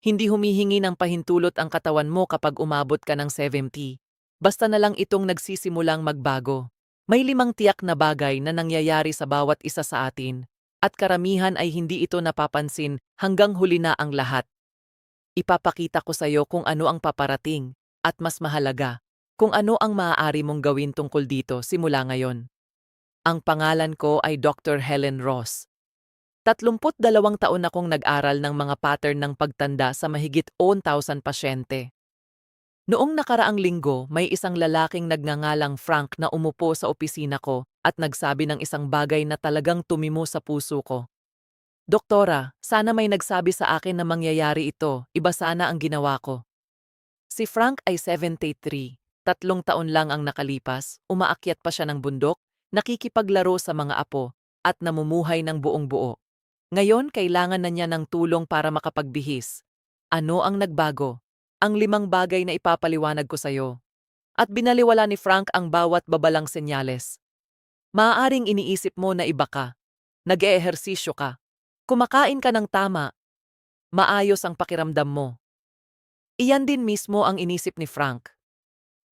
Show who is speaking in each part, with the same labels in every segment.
Speaker 1: Hindi humihingi ng pahintulot ang katawan mo kapag umabot ka ng 70. Basta na lang itong nagsisimulang magbago. May 5 tiyak na bagay na nangyayari sa bawat isa sa atin, at karamihan ay hindi ito napapansin hanggang huli na ang lahat. Ipapakita ko sa iyo kung ano ang paparating, at mas mahalaga, kung ano ang maaari mong gawin tungkol dito simula ngayon. Ang pangalan ko ay Dr. Helen Ross. 32 taon akong nag-aral ng mga pattern ng pagtanda sa mahigit 1,000 pasyente. Noong nakaraang linggo, may isang lalaking nagngangalang Frank na umupo sa opisina ko at nagsabi ng isang bagay na talagang tumimo sa puso ko. Doktora, sana may nagsabi sa akin na mangyayari ito, iba sana ang ginawa ko. Si Frank ay 73, 3 taon lang ang nakalipas, umaakyat pa siya ng bundok, nakikipaglaro sa mga apo, at namumuhay ng buong buo. Ngayon kailangan na niya ng tulong para makapagbihis. Ano ang nagbago? Ang 5 bagay na ipapaliwanag ko sa iyo. At binaliwala ni Frank ang bawat babalang senyales. Maaaring iniisip mo na iba ka. Nag-eehersisyo ka. Kumakain ka ng tama. Maayos ang pakiramdam mo. Iyan din mismo ang inisip ni Frank.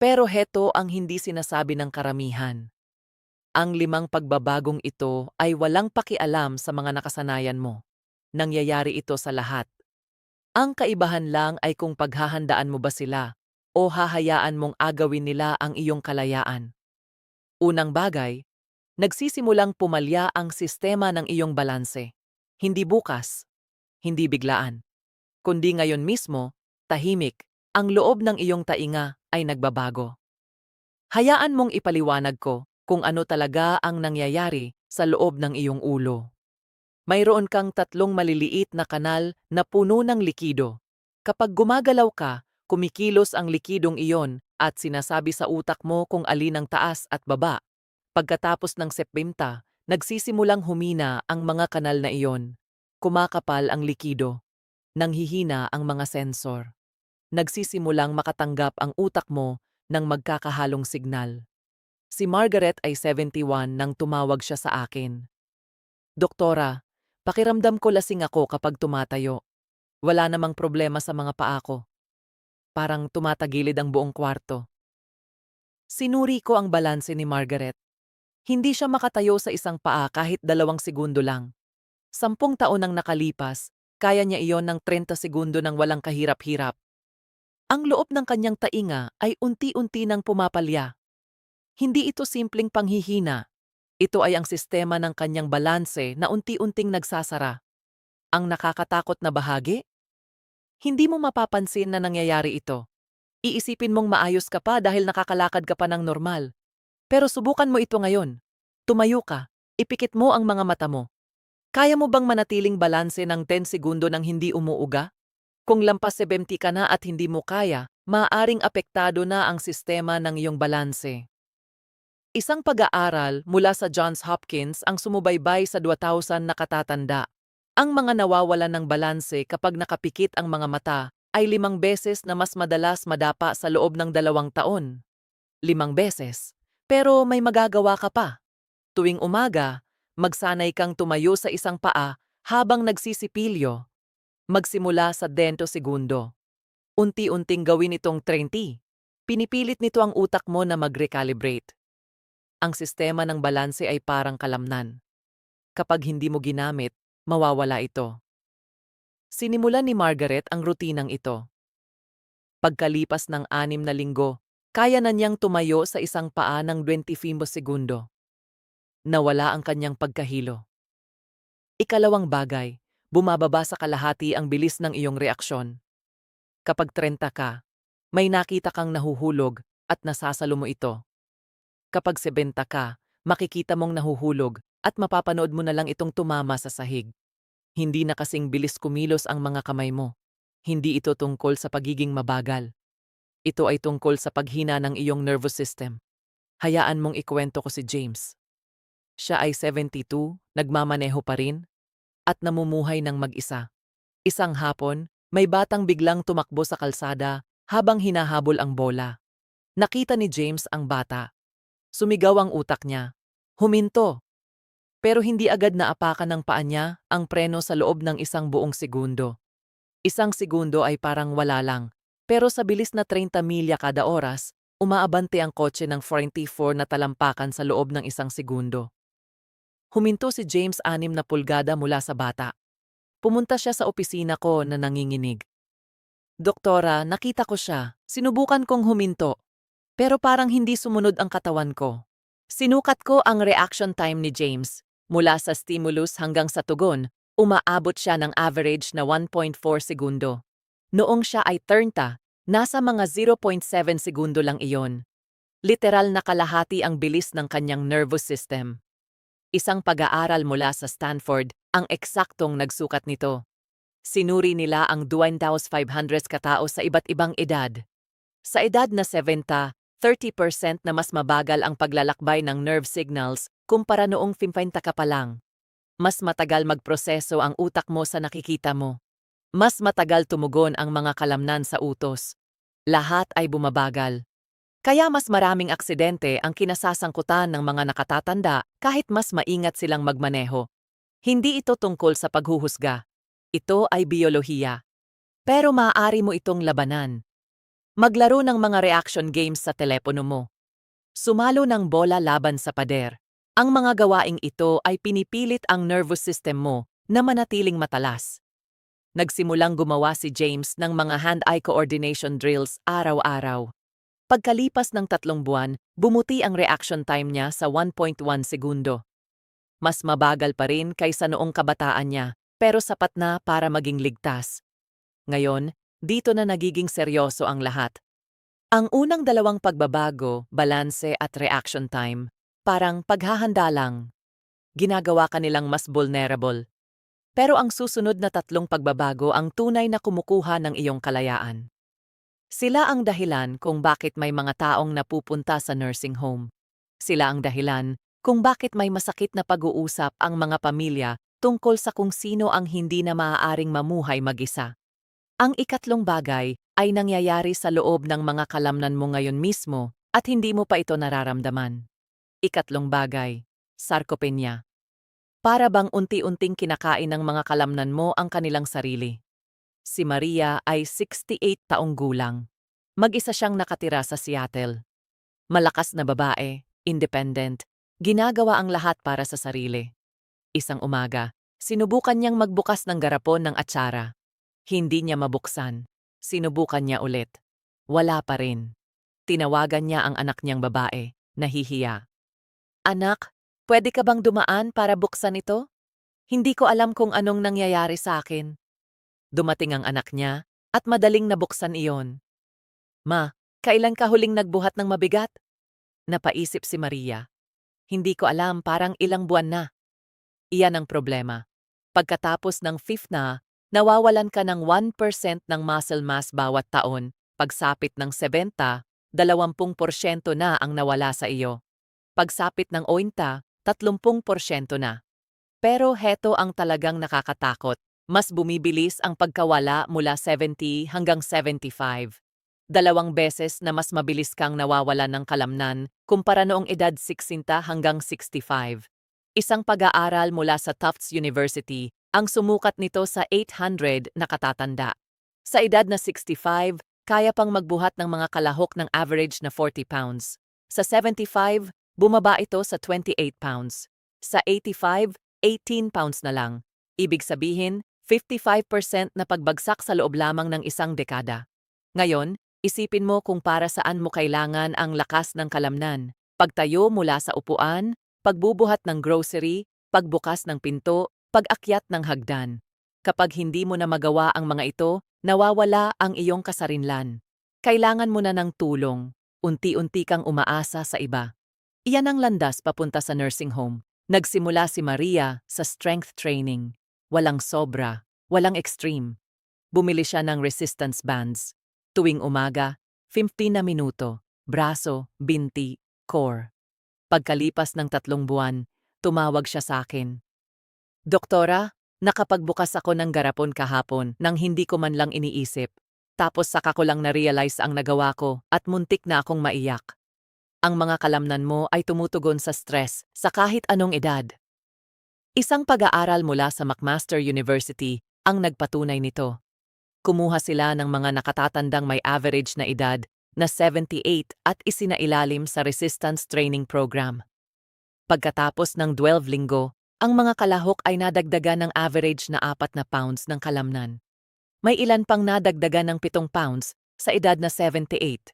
Speaker 1: Pero heto ang hindi sinasabi ng karamihan. Ang 5 pagbabagong ito ay walang pakialam sa mga nakasanayan mo. Nangyayari ito sa lahat. Ang kaibahan lang ay kung paghahandaan mo ba sila o hahayaan mong agawin nila ang iyong kalayaan. Unang bagay, nagsisimulang pumalya ang sistema ng iyong balanse. Hindi bukas, hindi biglaan, kundi ngayon mismo, tahimik, ang loob ng iyong tainga ay nagbabago. Hayaan mong ipaliwanag ko kung ano talaga ang nangyayari sa loob ng iyong ulo. Mayroon kang 3 maliliit na kanal na puno ng likido. Kapag gumagalaw ka, kumikilos ang likidong iyon at sinasabi sa utak mo kung alin ang taas at baba. Pagkatapos ng septimta, nagsisimulang humina ang mga kanal na iyon. Kumakapal ang likido. Nanghihina ang mga sensor. Nagsisimulang makatanggap ang utak mo ng magkakahalong signal. Si Margaret ay 71 nang tumawag siya sa akin. Doktora, pakiramdam ko lasing ako kapag tumatayo. Wala namang problema sa mga paa ko. Parang tumatagilid ang buong kwarto. Sinuri ko ang balanse ni Margaret. Hindi siya makatayo sa isang paa kahit 2 segundo lang. 10 taon ang nakalipas, kaya niya iyon ng 30 segundo ng walang kahirap-hirap. Ang loob ng kanyang tainga ay unti-unti nang pumapalya. Hindi ito simpleng panghihina. Ito ay ang sistema ng kanyang balanse na unti-unting nagsasara. Ang nakakatakot na bahagi? Hindi mo mapapansin na nangyayari ito. Iisipin mong maayos ka pa dahil nakakalakad ka pa ng normal. Pero subukan mo ito ngayon. Tumayo ka. Ipikit mo ang mga mata mo. Kaya mo bang manatiling balanse ng 10 segundo nang hindi umuuga? Kung lampas 70 ka na at hindi mo kaya, maaaring apektado na ang sistema ng iyong balanse. Isang pag-aaral mula sa Johns Hopkins ang sumubaybay sa 2,000 na katatanda. Ang mga nawawalan ng balanse kapag nakapikit ang mga mata ay 5 beses na mas madalas madapa sa loob ng 2 taon. 5 beses. Pero may magagawa ka pa. Tuwing umaga, magsanay kang tumayo sa isang paa habang nagsisipilyo. Magsimula sa 10 segundo. Unti-unting gawin itong 30. Pinipilit nito ang utak mo na mag-recalibrate. Ang sistema ng balanse ay parang kalamnan. Kapag hindi mo ginamit, mawawala ito. Sinimulan ni Margaret ang rutinang ito. Pagkalipas ng 6 na linggo, kaya na niyang tumayo sa isang paa ng 25 segundo. Nawala ang kanyang pagkahilo. Ikalawang bagay, bumababa sa kalahati ang bilis ng iyong reaksyon. Kapag 30 ka, may nakita kang nahuhulog at nasasalo mo ito. Kapag 70 ka, makikita mong nahuhulog at mapapanood mo na lang itong tumama sa sahig. Hindi na kasing bilis kumilos ang mga kamay mo. Hindi ito tungkol sa pagiging mabagal. Ito ay tungkol sa paghina ng iyong nervous system. Hayaan mong ikwento ko si James. Siya ay 72, nagmamaneho pa rin, at namumuhay ng mag-isa. Isang hapon, may batang biglang tumakbo sa kalsada habang hinahabol ang bola. Nakita ni James ang bata. Sumigaw ang utak niya. Huminto. Pero hindi agad naapakan ng paa niya ang preno sa loob ng 1 buong segundo. Isang segundo ay parang wala lang. Pero sa bilis na 30 milya kada oras, umaabante ang kotse ng 44 na talampakan sa loob ng isang segundo. Huminto si James 6 na pulgada mula sa bata. Pumunta siya sa opisina ko na nanginginig. Doktora, nakita ko siya. Sinubukan kong huminto. Pero parang hindi sumunod ang katawan ko. Sinukat ko ang reaction time ni James. Mula sa stimulus hanggang sa tugon, umaabot siya ng average na 1.4 segundo. Noong siya ay turnta, nasa mga 0.7 segundo lang iyon. Literal na kalahati ang bilis ng kanyang nervous system. Isang pag-aaral mula sa Stanford ang eksaktong nagsukat nito. Sinuri nila ang 2,500 katao sa iba't ibang edad. Sa edad na 70, 30% na mas mabagal ang paglalakbay ng nerve signals kumpara noong 50 ka pa lang. Mas matagal magproseso ang utak mo sa nakikita mo. Mas matagal tumugon ang mga kalamnan sa utos. Lahat ay bumabagal. Kaya mas maraming aksidente ang kinasasangkutan ng mga nakatatanda kahit mas maingat silang magmaneho. Hindi ito tungkol sa paghuhusga. Ito ay biyolohiya. Pero maaari mo itong labanan. Maglaro ng mga reaction games sa telepono mo. Sumalo ng bola laban sa pader. Ang mga gawaing ito ay pinipilit ang nervous system mo na manatiling matalas. Nagsimulang gumawa si James ng mga hand-eye coordination drills araw-araw. Pagkalipas ng 3 buwan, bumuti ang reaction time niya sa 1.1 segundo. Mas mabagal pa rin kaysa noong kabataan niya, pero sapat na para maging ligtas. Ngayon, dito na nagiging seryoso ang lahat. Ang unang 2 pagbabago, balanse at reaction time, parang paghahanda lang. Ginagawa ka nilang mas vulnerable. Pero ang susunod na 3 pagbabago ang tunay na kumukuha ng iyong kalayaan. Sila ang dahilan kung bakit may mga taong napupunta sa nursing home. Sila ang dahilan kung bakit may masakit na pag-uusap ang mga pamilya tungkol sa kung sino ang hindi na maaaring mamuhay mag-isa. Ang ikatlong bagay ay nangyayari sa loob ng mga kalamnan mo ngayon mismo at hindi mo pa ito nararamdaman. Ikatlong bagay, sarcopenia. Para bang unti-unting kinakain ng mga kalamnan mo ang kanilang sarili. Si Maria ay 68 taong gulang. Mag-isa siyang nakatira sa Seattle. Malakas na babae, independent, ginagawa ang lahat para sa sarili. Isang umaga, sinubukan niyang magbukas ng garapon ng atsara. Hindi niya mabuksan. Sinubukan niya ulit. Wala pa rin. Tinawagan niya ang anak niyang babae, nahihiya. Anak, pwede ka bang dumaan para buksan ito? Hindi ko alam kung anong nangyayari sa akin. Dumating ang anak niya at madaling nabuksan iyon. Ma, kailan ka huling nagbuhat ng mabigat? Napaisip si Maria. Hindi ko alam, parang ilang buwan na. Iyan ang problema. Pagkatapos ng fifth na, nawawalan ka ng 1% ng muscle mass bawat taon. Pagsapit ng 70, 20% na ang nawala sa iyo. Pagsapit ng 80, 30% na. Pero heto ang talagang nakakatakot. Mas bumibilis ang pagkawala mula 70 hanggang 75. 2 beses na mas mabilis kang nawawala ng kalamnan kumpara noong edad 60 hanggang 65. Isang pag-aaral mula sa Tufts University ang sumukat nito sa 800 na katatanda. Sa edad na 65, kaya pang magbuhat ng mga kalahok ng average na 40 pounds. Sa 75, bumaba ito sa 28 pounds. Sa 85, 18 pounds na lang. Ibig sabihin, 55% na pagbagsak sa loob lamang ng isang dekada. Ngayon, isipin mo kung para saan mo kailangan ang lakas ng kalamnan. Pagtayo mula sa upuan, pagbubuhat ng grocery, pagbukas ng pinto, pag-akyat ng hagdan. Kapag hindi mo na magawa ang mga ito, nawawala ang iyong kasarinlan. Kailangan mo na ng tulong. Unti-unti kang umaasa sa iba. Iyan ang landas papunta sa nursing home. Nagsimula si Maria sa strength training. Walang sobra, walang extreme. Bumili siya ng resistance bands. Tuwing umaga, 15 na minuto, braso, binti, core. Pagkalipas ng 3 buwan, tumawag siya sa akin. Doktora, nakapagbukas ako ng garapon kahapon nang hindi ko man lang iniisip. Tapos saka ko lang na-realize ang nagawa ko at muntik na akong maiyak. Ang mga kalamnan mo ay tumutugon sa stress sa kahit anong edad. Isang pag-aaral mula sa McMaster University ang nagpatunay nito. Kumuha sila ng mga nakatatandang may average na edad na 78 at isinailalim sa resistance training program. Pagkatapos ng 12 linggo, ang mga kalahok ay nadagdagan ng average na 4 na pounds ng kalamnan. May ilan pang nadagdagan ng 7 pounds sa edad na 78.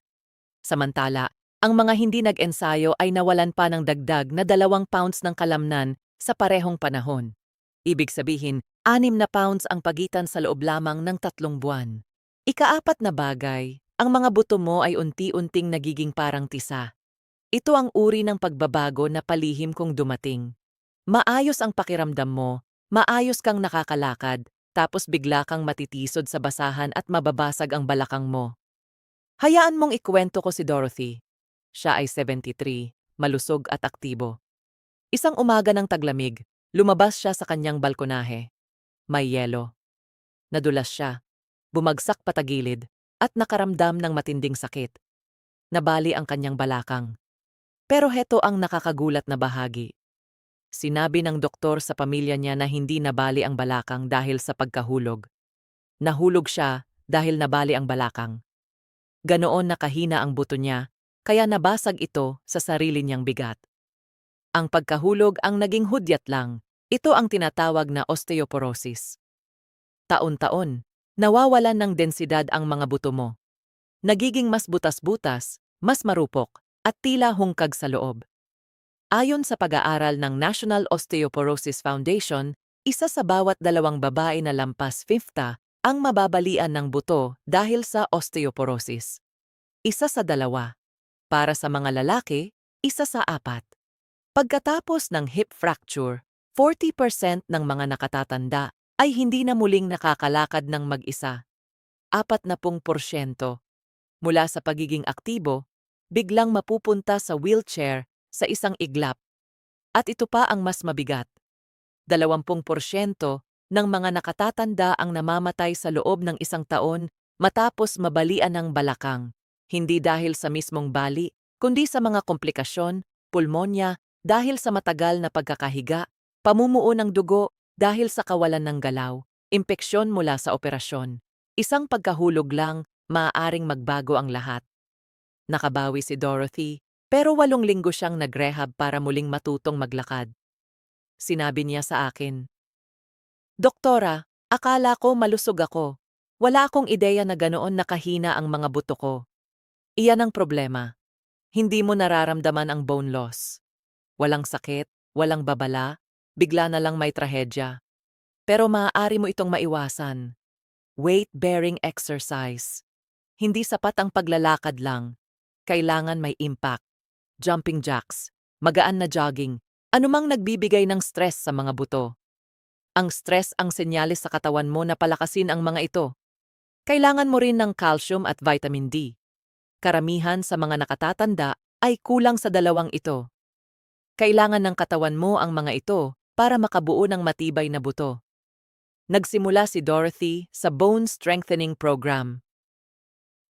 Speaker 1: Samantala, ang mga hindi nag-ensayo ay nawalan pa ng dagdag na 2 pounds ng kalamnan sa parehong panahon. Ibig sabihin, 6 na pounds ang pagitan sa loob lamang ng 3 buwan. Ikaapat na bagay, ang mga buto mo ay unti-unting nagiging parang tisa. Ito ang uri ng pagbabago na palihim kung dumating. Maayos ang pakiramdam mo, maayos kang nakakalakad, tapos bigla kang matitisod sa basahan at mababasag ang balakang mo. Hayaan mong ikwento ko si Dorothy. Siya ay 73, malusog at aktibo. Isang umaga ng taglamig, lumabas siya sa kanyang balkonahe. May yelo. Nadulas siya, bumagsak patagilid, at nakaramdam ng matinding sakit. Nabali ang kanyang balakang. Pero heto ang nakakagulat na bahagi. Sinabi ng doktor sa pamilya niya na hindi nabali ang balakang dahil sa pagkahulog. Nahulog siya dahil nabali ang balakang. Ganoon nakahina ang buto niya, kaya nabasag ito sa sarili niyang bigat. Ang pagkahulog ang naging hudyat lang. Ito ang tinatawag na osteoporosis. Taon-taon, nawawalan ng densidad ang mga buto mo. Nagiging mas butas-butas, mas marupok, at tila hungkag sa loob. Ayon sa pag-aaral ng National Osteoporosis Foundation, isa sa bawat 2 babae na lampas 50 ang mababalian ng buto dahil sa osteoporosis. Isa sa 2. Para sa mga lalaki, isa sa 4. Pagkatapos ng hip fracture, 40% ng mga nakatatanda ay hindi na muling nakakalakad ng mag-isa. 40% mula sa pagiging aktibo, biglang mapupunta sa wheelchair sa isang iglap. At ito pa ang mas mabigat. 20% ng mga nakatatanda ang namamatay sa loob ng 1 taon matapos mabalian ng balakang. Hindi dahil sa mismong bali, kundi sa mga komplikasyon, pulmonya, dahil sa matagal na pagkakahiga, pamumuo ng dugo dahil sa kawalan ng galaw, impeksyon mula sa operasyon. Isang pagkahulog lang, maaaring magbago ang lahat. Nakabawi si Dorothy, pero 8 linggo siyang nag-rehab para muling matutong maglakad. Sinabi niya sa akin, "Doktora, akala ko malusog ako. Wala akong ideya na ganoon nakahina ang mga buto ko." Iyan ang problema. Hindi mo nararamdaman ang bone loss. Walang sakit, walang babala, bigla na lang may trahedya. Pero maaari mo itong maiwasan. Weight-bearing exercise. Hindi sapat ang paglalakad lang. Kailangan may impact. Jumping jacks, magaan na jogging, anumang nagbibigay ng stress sa mga buto. Ang stress ang senyales sa katawan mo na palakasin ang mga ito. Kailangan mo rin ng calcium at vitamin D. Karamihan sa mga nakatatanda ay kulang sa 2 ito. Kailangan ng katawan mo ang mga ito para makabuo ng matibay na buto. Nagsimula si Dorothy sa Bone Strengthening Program.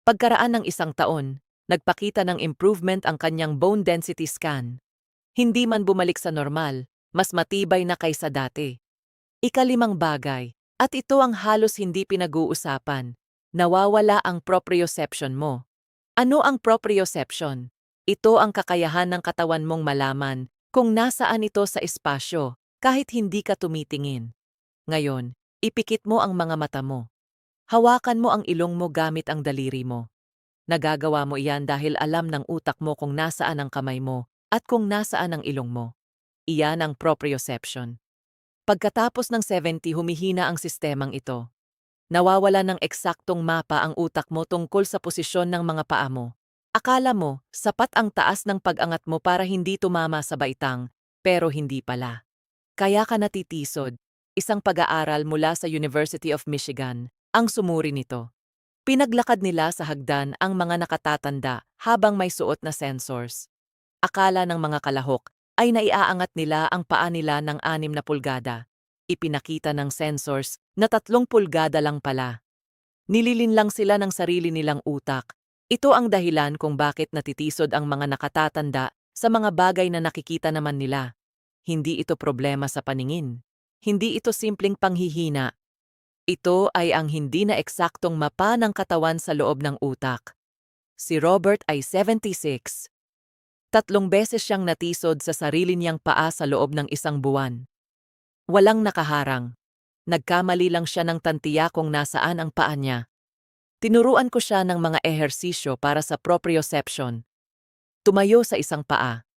Speaker 1: Pagkaraan ng 1 taon, nagpakita ng improvement ang kanyang bone density scan. Hindi man bumalik sa normal, mas matibay na kaysa dati. Ika-5 bagay, at ito ang halos hindi pinag-uusapan. Nawawala ang proprioception mo. Ano ang proprioception? Ito ang kakayahan ng katawan mong malaman kung nasaan ito sa espasyo kahit hindi ka tumitingin. Ngayon, ipikit mo ang mga mata mo. Hawakan mo ang ilong mo gamit ang daliri mo. Nagagawa mo iyan dahil alam ng utak mo kung nasaan ang kamay mo at kung nasaan ang ilong mo. Iyan ang proprioception. Pagkatapos ng 70 humihina ang sistemang ito. Nawawala ng eksaktong mapa ang utak mo tungkol sa posisyon ng mga paa mo. Akala mo, sapat ang taas ng pag-angat mo para hindi tumama sa baitang, pero hindi pala. Kaya ka natitisod. Isang pag-aaral mula sa University of Michigan ang sumuri nito. Pinaglakad nila sa hagdan ang mga nakatatanda habang may suot na sensors. Akala ng mga kalahok ay naiaangat nila ang paa nila ng 6 na pulgada. Ipinakita ng sensors na 3 pulgada lang pala. Nililin lang sila ng sarili nilang utak. Ito ang dahilan kung bakit natitisod ang mga nakatatanda sa mga bagay na nakikita naman nila. Hindi ito problema sa paningin. Hindi ito simpleng panghihina. Ito ay ang hindi na eksaktong mapa ng katawan sa loob ng utak. Si Robert ay 76. 3 beses siyang natisod sa sarili niyang paa sa loob ng isang buwan. Walang nakaharang. Nagkamali lang siya ng tantiya kung nasaan ang paa niya. Tinuruan ko siya ng mga ehersisyo para sa proprioception. Tumayo sa isang paa.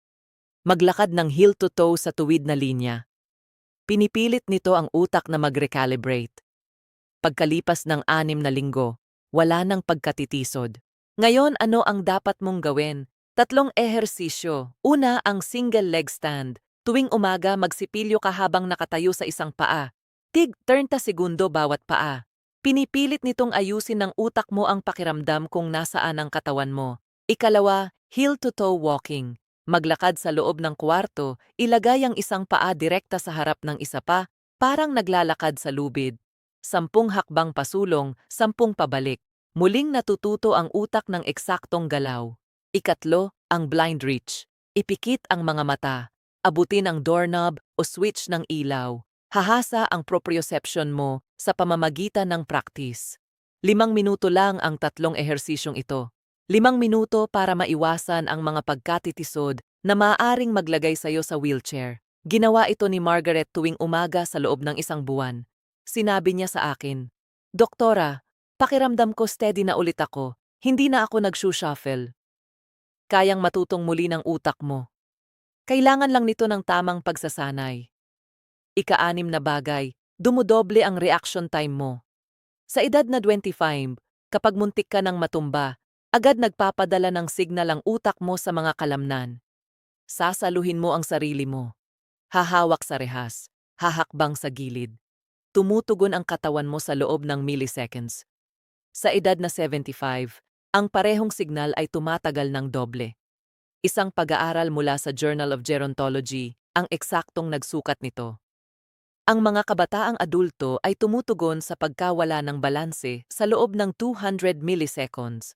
Speaker 1: Maglakad ng heel to toe sa tuwid na linya. Pinipilit nito ang utak na mag-recalibrate. Pagkalipas ng 6 na linggo, wala nang pagkatitisod. Ngayon ano ang dapat mong gawin? 3 ehersisyo. Una, ang single leg stand. Tuwing umaga magsipilyo ka habang nakatayo sa isang paa. Tig 30 segundo bawat paa. Pinipilit nitong ayusin ng utak mo ang pakiramdam kung nasaan ang katawan mo. Ikalawa, heel-to-toe walking. Maglakad sa loob ng kwarto, ilagay ang isang paa direkta sa harap ng isa pa, parang naglalakad sa lubid. 10 hakbang pasulong, 10 pabalik. Muling natututo ang utak ng eksaktong galaw. Ikatlo, ang blind reach. Ipikit ang mga mata. Abutin ang doorknob o switch ng ilaw. Hahasa ang proprioception mo sa pamamagitan ng practice. 5 minuto lang ang 3 ehersisyong ito. 5 minuto para maiwasan ang mga pagkatitisod na maaaring maglagay sa iyo sa wheelchair. Ginawa ito ni Margaret tuwing umaga sa loob ng isang buwan. Sinabi niya sa akin, "Doktora, pakiramdam ko steady na ulit ako. Hindi na ako nag-shuffle. Kayang matutong muli ng utak mo. Kailangan lang nito ng tamang pagsasanay." Ika-6 na bagay, dumudoble ang reaction time mo. Sa edad na 25, kapag muntik ka ng matumba, agad nagpapadala ng signal ang utak mo sa mga kalamnan. Sasaluhin mo ang sarili mo. Hahawak sa rehas, hahakbang sa gilid. Tumutugon ang katawan mo sa loob ng milliseconds. Sa edad na 75, ang parehong signal ay tumatagal ng doble. Isang pag-aaral mula sa Journal of Gerontology ang eksaktong nagsukat nito. Ang mga kabataang adulto ay tumutugon sa pagkawala ng balanse sa loob ng 200 milliseconds.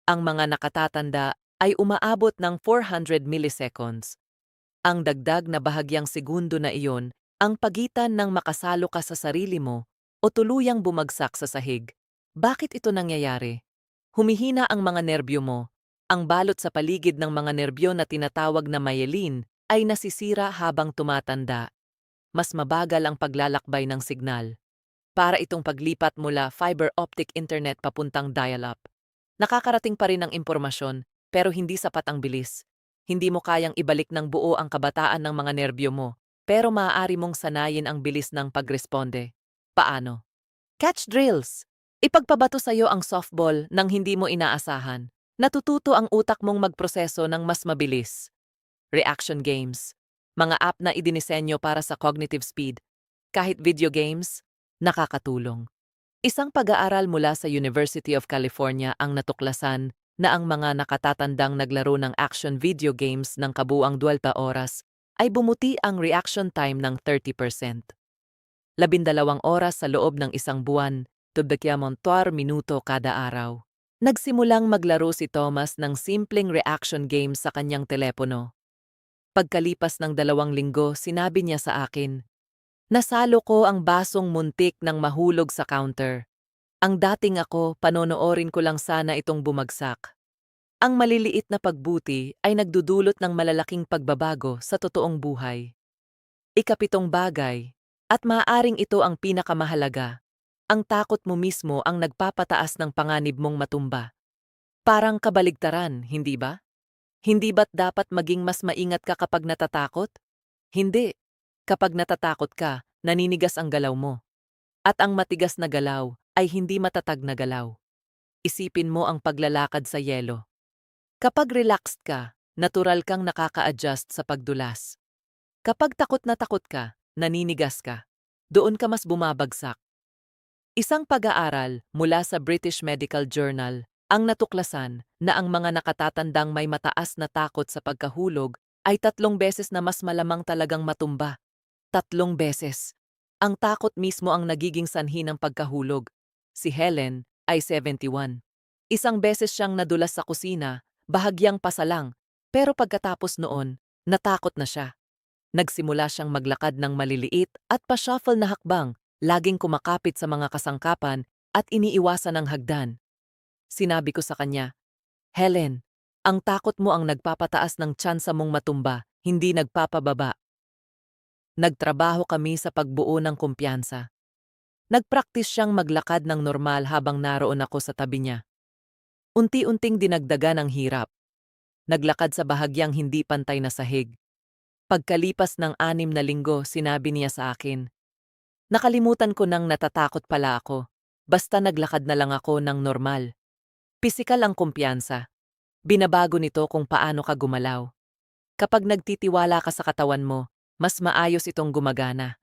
Speaker 1: Ang mga nakatatanda ay umaabot ng 400 milliseconds. Ang dagdag na bahagyang segundo na iyon ang pagitan ng makasalo ka sa sarili mo o tuluyang bumagsak sa sahig. Bakit ito nangyayari? Humihina ang mga nerbyo mo. Ang balot sa paligid ng mga nerbyo na tinatawag na myelin ay nasisira habang tumatanda. Mas mabagal ang paglalakbay ng signal. Para itong paglipat mula fiber optic internet papuntang dial-up. Nakakarating pa rin ang impormasyon, pero hindi sapat ang bilis. Hindi mo kayang ibalik ng buo ang kabataan ng mga nerbyo mo, pero maaari mong sanayin ang bilis ng pagresponde. Paano? Catch drills. Ipagpabato sa iyo ang softball nang hindi mo inaasahan. Natututo ang utak mong magproseso ng mas mabilis. Reaction games. Mga app na idinisenyo para sa cognitive speed. Kahit video games, nakakatulong. Isang pag-aaral mula sa University of California ang natuklasan na ang mga nakatatandang naglaro ng action video games ng kabuuang 12 oras ay bumuti ang reaction time ng 30%. 12 oras sa loob ng isang buwan, 24 minuto kada araw. Nagsimulang maglaro si Thomas ng simpleng reaction game sa kanyang telepono. Pagkalipas ng 2 linggo, sinabi niya sa akin, "Nasalo ko ang basong muntik ng mahulog sa counter. Ang dating ako, panonoorin ko lang sana itong bumagsak." Ang maliliit na pagbuti ay nagdudulot ng malalaking pagbabago sa totoong buhay. Ika-7 bagay, at maaaring ito ang pinakamahalaga. Ang takot mo mismo ang nagpapataas ng panganib mong matumba. Parang kabaligtaran, hindi ba? Hindi ba't dapat maging mas maingat ka kapag natatakot? Hindi. Kapag natatakot ka, naninigas ang galaw mo. At ang matigas na galaw ay hindi matatag na galaw. Isipin mo ang paglalakad sa yelo. Kapag relaxed ka, natural kang nakaka-adjust sa pagdulas. Kapag takot na takot ka, naninigas ka. Doon ka mas bumabagsak. Isang pag-aaral mula sa British Medical Journal ang natuklasan na ang mga nakatatandang may mataas na takot sa pagkahulog ay 3 beses na mas malamang talagang matumba. 3 beses. Ang takot mismo ang nagiging sanhi ng pagkahulog. Si Helen ay 71. 1 beses siyang nadulas sa kusina, bahagyang pasalang, pero pagkatapos noon, natakot na siya. Nagsimula siyang maglakad ng maliliit at pa-shuffle na hakbang laging kumakapit sa mga kasangkapan at iniiwasan ang hagdan. Sinabi ko sa kanya, Helen, ang takot mo ang nagpapataas ng tsansa mong matumba, hindi nagpapababa. Nagtrabaho kami sa pagbuo ng kumpiyansa. Nagpraktis siyang maglakad ng normal habang naroon ako sa tabi niya. Unti-unting dinagdagan ang hirap. Naglakad sa bahagyang hindi pantay na sahig. Pagkalipas ng 6 na linggo, sinabi niya sa akin, nakalimutan ko nang natatakot pala ako. Basta naglakad na lang ako ng normal. Pisikal ang kumpiyansa. Binabago nito kung paano ka gumalaw. Kapag nagtitiwala ka sa katawan mo, mas maayos itong gumagana.